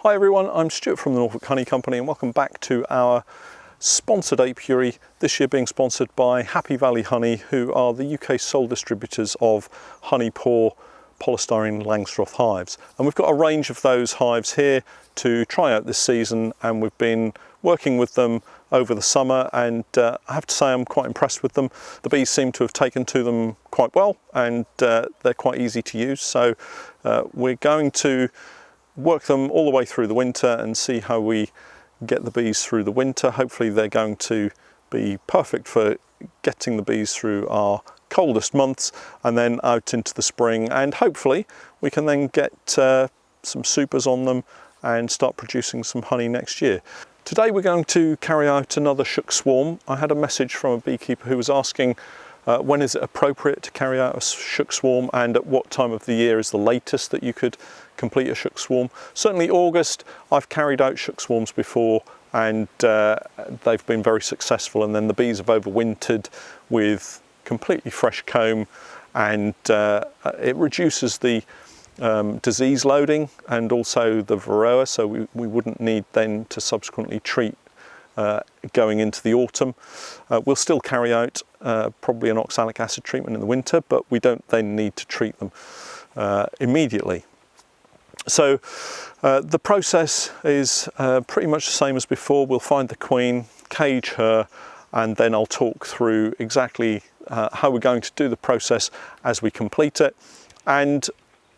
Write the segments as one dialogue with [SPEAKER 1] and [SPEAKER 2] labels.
[SPEAKER 1] Hi everyone, I'm Stuart from the Norfolk Honey Company and welcome back to our sponsored apiary, this year being sponsored by Happy Valley Honey, who are the UK's sole distributors of Honey Paw polystyrene Langstroth hives. And we've got a range of those hives here to try out this season, and we've been working with them over the summer, and I have to say I'm quite impressed with them. The bees seem to have taken to them quite well, and they're quite easy to use. So we're going to work them all the way through the winter and see how we get the bees through the winter. Hopefully they're going to be perfect for getting the bees through our coldest months and then out into the spring, and hopefully we can then get some supers on them and start producing some honey next year. Today we're going to carry out another shook swarm. I had a message from a beekeeper who was asking when is it appropriate to carry out a shook swarm and at what time of the year is the latest that you could complete a shook swarm. Certainly August, I've carried out shook swarms before and they've been very successful, and then the bees have overwintered with completely fresh comb, and it reduces the disease loading and also the varroa, so we wouldn't need then to subsequently treat going into the autumn. We'll still carry out probably an oxalic acid treatment in the winter, but we don't then need to treat them immediately. So the process is pretty much the same as before. We'll find the queen, cage her, and then I'll talk through exactly how we're going to do the process as we complete it. And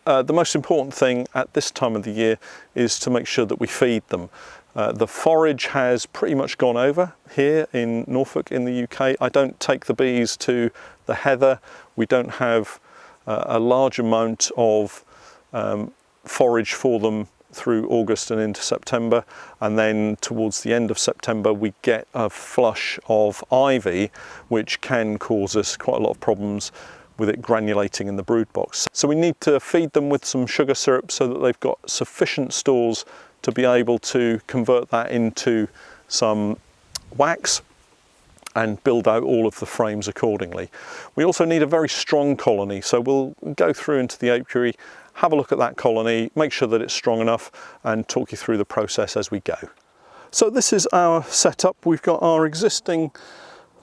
[SPEAKER 1] the most important thing at this time of the year is to make sure that we feed them. The forage has pretty much gone over here in Norfolk in the UK. I don't take the bees to the heather. We don't have a large amount of forage for them through August and into September, and then towards the end of September we get a flush of ivy, which can cause us quite a lot of problems with it granulating in the brood box. So we need to feed them with some sugar syrup so that they've got sufficient stores to be able to convert that into some wax and build out all of the frames accordingly. We also need a very strong colony, so we'll go through into the apiary, have a look at that colony, make sure that it's strong enough, and talk you through the process as we go. So this is our setup. We've got our existing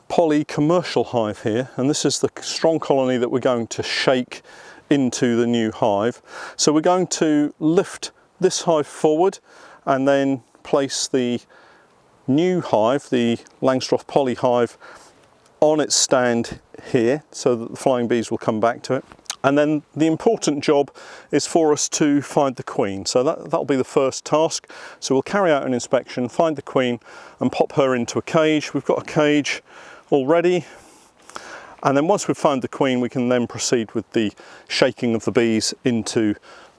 [SPEAKER 1] poly commercial hive here, and this is the strong colony that we're going to shake into the new hive. So we're going to lift this hive forward and then place the new hive, the Langstroth Poly Hive, on its stand here so that the flying bees will come back to it. And then the important job is for us to find the queen. So that'll be the first task. So we'll carry out an inspection, find the queen and pop her into a cage. We've got a cage already. And then once we've found the queen, we can then proceed with the shaking of the bees into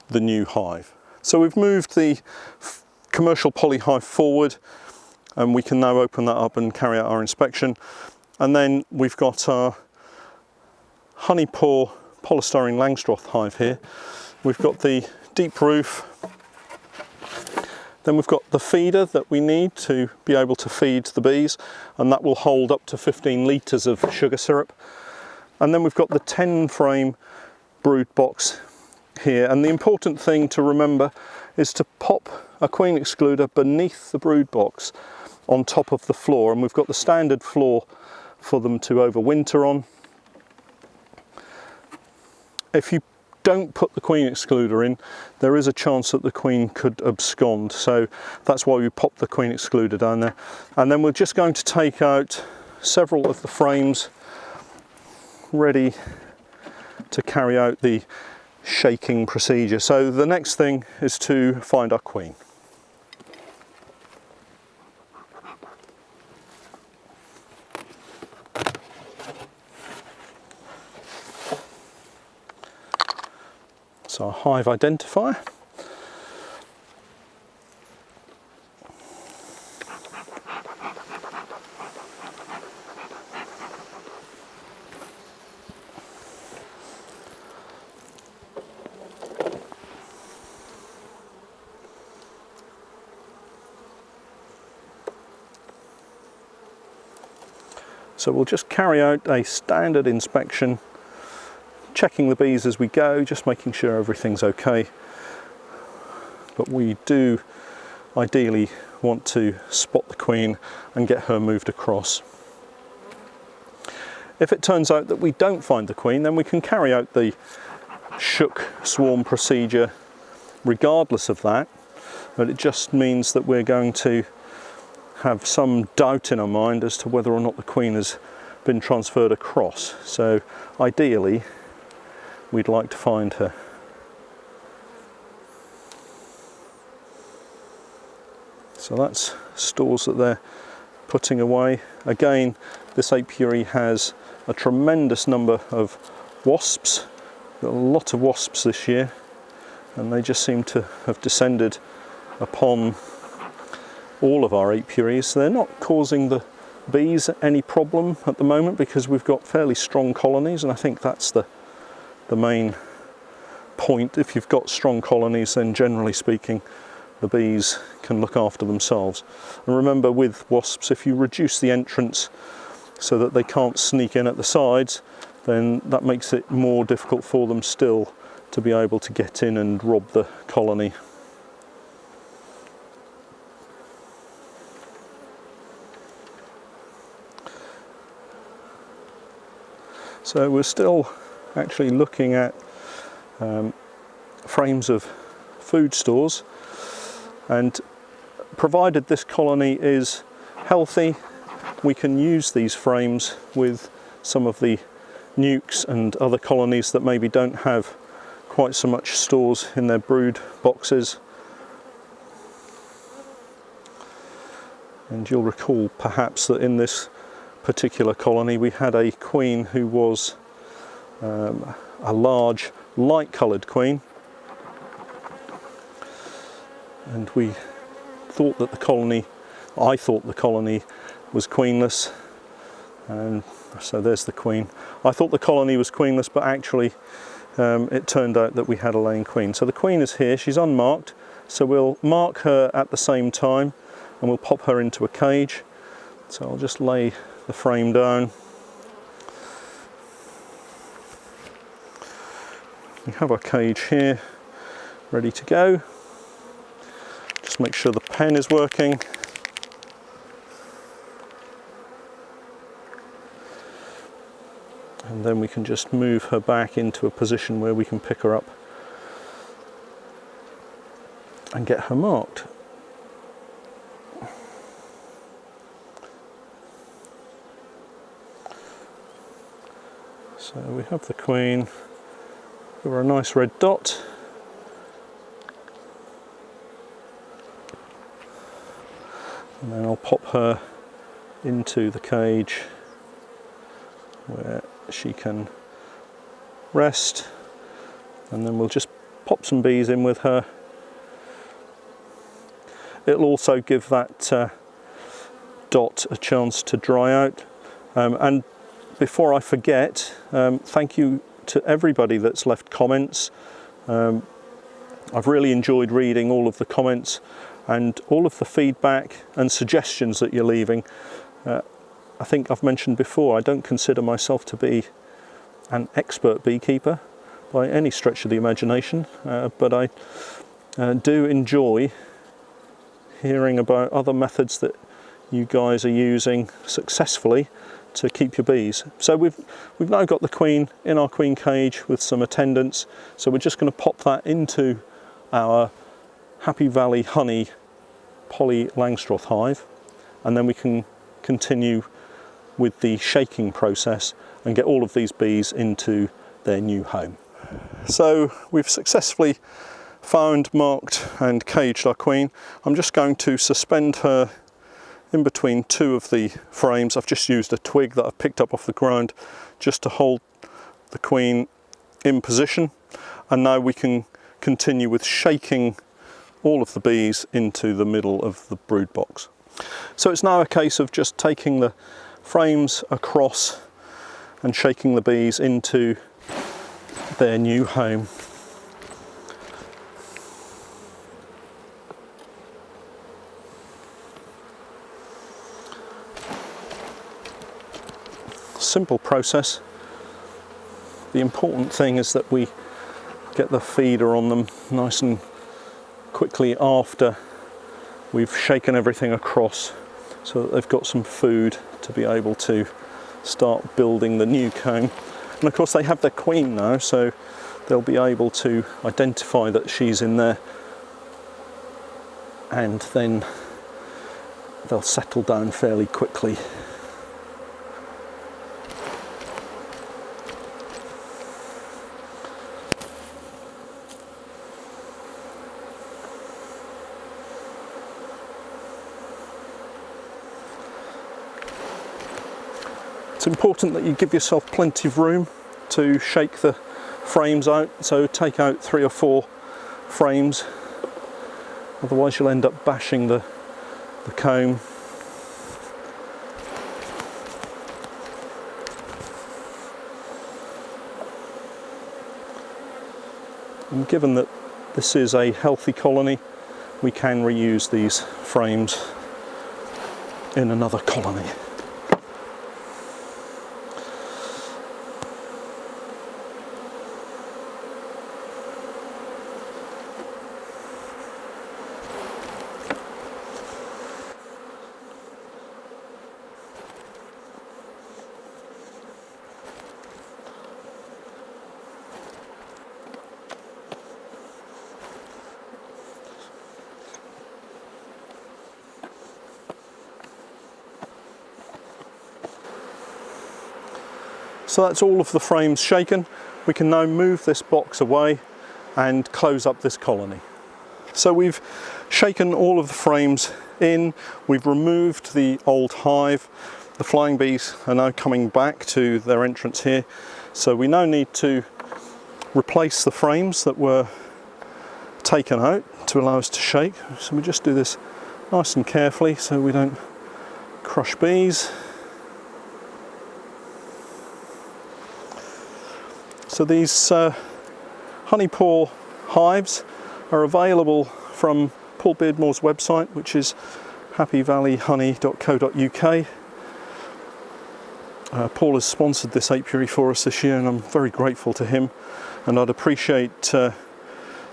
[SPEAKER 1] the new hive. So we've moved the commercial poly hive forward, and we can now open that up and carry out our inspection. And then we've got our Honey Paw polystyrene Langstroth hive here. We've got the deep roof, then we've got the feeder that we need to be able to feed the bees, and that will hold up to 15 litres of sugar syrup. And then we've got the 10 frame brood box here, and the important thing to remember is to pop a queen excluder beneath the brood box on top of the floor, and we've got the standard floor for them to overwinter on. If you don't put the queen excluder in, there is a chance that the queen could abscond, so that's why we pop the queen excluder down there. And then we're just going to take out several of the frames ready to carry out the shaking procedure. So the next thing is to find our queen. So our hive identifier. So we'll just carry out a standard inspection, checking the bees as we go, just making sure everything's okay. But we do ideally want to spot the queen and get her moved across. If it turns out that we don't find the queen, then we can carry out the shook swarm procedure regardless of that, but it just means that we're going to have some doubt in our mind as to whether or not the queen has been transferred across. So ideally we'd like to find her. So that's stores that they're putting away. Again, this apiary has a tremendous number of wasps. Got a lot of wasps this year, and they just seem to have descended upon all of our apiaries. They're not causing the bees any problem at the moment because we've got fairly strong colonies, and I think that's the main point. If you've got strong colonies, then generally speaking the bees can look after themselves. And remember, with wasps, if you reduce the entrance so that they can't sneak in at the sides, then that makes it more difficult for them still to be able to get in and rob the colony. So we're still actually looking at frames of food stores, and provided this colony is healthy, we can use these frames with some of the nukes and other colonies that maybe don't have quite so much stores in their brood boxes. And you'll recall perhaps that in this particular colony we had a queen who was a large light coloured queen, and we thought that the colony, I thought the colony was queenless, and so there's the queen. I thought the colony was queenless, but actually it turned out that we had a laying queen. So the queen is here, she's unmarked, so we'll mark her at the same time and we'll pop her into a cage. So I'll just lay the frame down. We have our cage here ready to go. Just make sure the pen is working. And then we can just move her back into a position where we can pick her up and get her marked. So we have the queen, give her a nice red dot. And then I'll pop her into the cage where she can rest, and then we'll just pop some bees in with her. It'll also give that dot a chance to dry out. And before I forget, thank you to everybody that's left comments. I've really enjoyed reading all of the comments and all of the feedback and suggestions that you're leaving. I think I've mentioned before, I don't consider myself to be an expert beekeeper by any stretch of the imagination, but I do enjoy hearing about other methods that you guys are using successfully to keep your bees. So we've now got the queen in our queen cage with some attendants, so we're just going to pop that into our Happy Valley Honey Poly Langstroth hive, and then we can continue with the shaking process and get all of these bees into their new home. So we've successfully found, marked and caged our queen. I'm just going to suspend her in between two of the frames. I've just used a twig that I've picked up off the ground just to hold the queen in position, and now we can continue with shaking all of the bees into the middle of the brood box. So it's now a case of just taking the frames across and shaking the bees into their new home. Simple process. The important thing is that we get the feeder on them nice and quickly after we've shaken everything across so that they've got some food to be able to start building the new comb. And of course they have their queen now, so they'll be able to identify that she's in there, and then they'll settle down fairly quickly. It's important that you give yourself plenty of room to shake the frames out, so take out 3 or 4 frames, otherwise you'll end up bashing the comb. And given that this is a healthy colony, we can reuse these frames in another colony. So that's all of the frames shaken. We can now move this box away and close up this colony. So we've shaken all of the frames in, we've removed the old hive. The flying bees are now coming back to their entrance here. So we now need to replace the frames that were taken out to allow us to shake. So we just do this nice and carefully so we don't crush bees. So these Honey Paw Hives are available from Paul Beardmore's website, which is happyvalleyhoney.co.uk. Paul has sponsored this apiary for us this year, and I'm very grateful to him. And I'd appreciate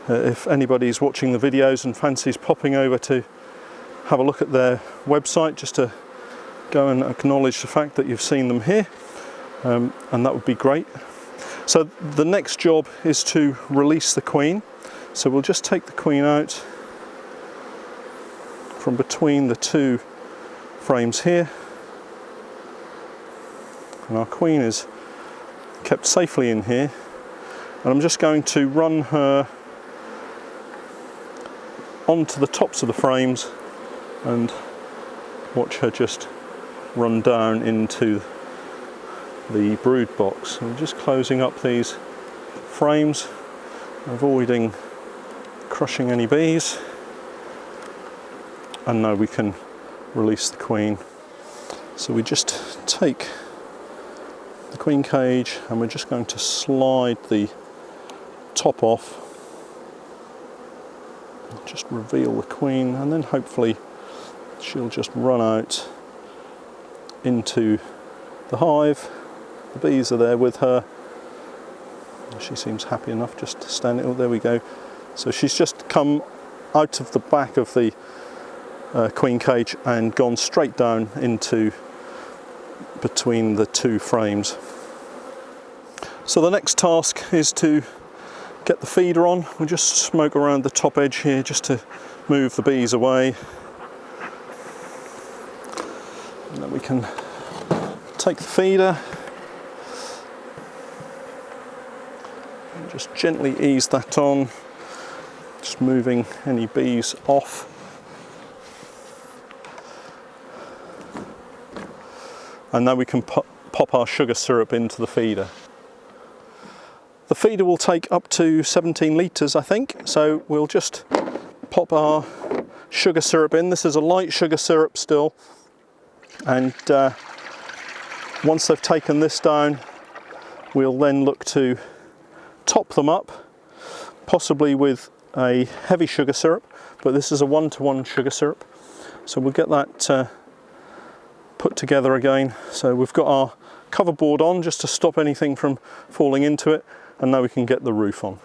[SPEAKER 1] if anybody's watching the videos and fancies popping over to have a look at their website, just to go and acknowledge the fact that you've seen them here, and that would be great. So the next job is to release the queen. So we'll just take the queen out from between the 2 frames here, and our queen is kept safely in here, and I'm just going to run her onto the tops of the frames and watch her just run down into the brood box. I'm just closing up these frames, avoiding crushing any bees, and now we can release the queen. So we just take the queen cage and we're just going to slide the top off, just reveal the queen, and then hopefully she'll just run out into the hive. The bees are there with her. She seems happy enough just to stand. Oh, there we go. So she's just come out of the back of the queen cage and gone straight down into between the 2 frames. So the next task is to get the feeder on. We'll just smoke around the top edge here just to move the bees away. And then we can take the feeder, just gently ease that on, just moving any bees off. And now we can pop our sugar syrup into the feeder. The feeder will take up to 17 litres, I think, so we'll just pop our sugar syrup in. This is a light sugar syrup still, and once they've taken this down, we'll then look to top them up, possibly with a heavy sugar syrup, but this is a 1-to-1 sugar syrup. So we'll get that put together again. So we've got our cover board on just to stop anything from falling into it, and now we can get the roof on.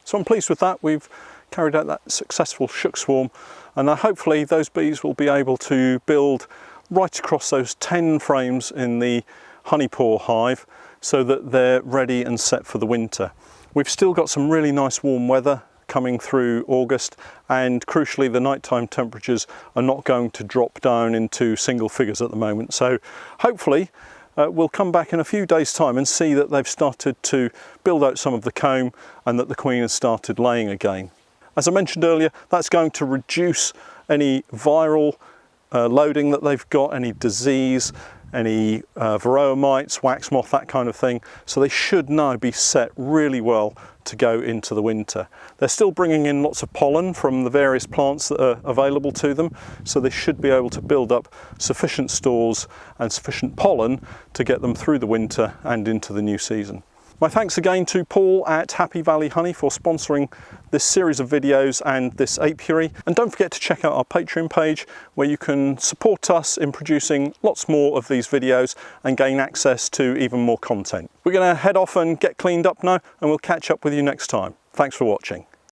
[SPEAKER 1] So I'm pleased with that. We've carried out that successful shook swarm, and hopefully those bees will be able to build right across those 10 frames in the Honey Paw hive so that they're ready and set for the winter. We've still got some really nice warm weather coming through August, and crucially the nighttime temperatures are not going to drop down into single figures at the moment. So hopefully we'll come back in a few days' time and see that they've started to build out some of the comb and that the queen has started laying again. As I mentioned earlier, that's going to reduce any viral loading that they've got, any disease, any varroa mites, wax moth, that kind of thing. So they should now be set really well to go into the winter. They're still bringing in lots of pollen from the various plants that are available to them, so they should be able to build up sufficient stores and sufficient pollen to get them through the winter and into the new season. My thanks again to Paul at Happy Valley Honey for sponsoring this series of videos and this apiary. And don't forget to check out our Patreon page, where you can support us in producing lots more of these videos and gain access to even more content. We're going to head off and get cleaned up now, and we'll catch up with you next time. Thanks for watching.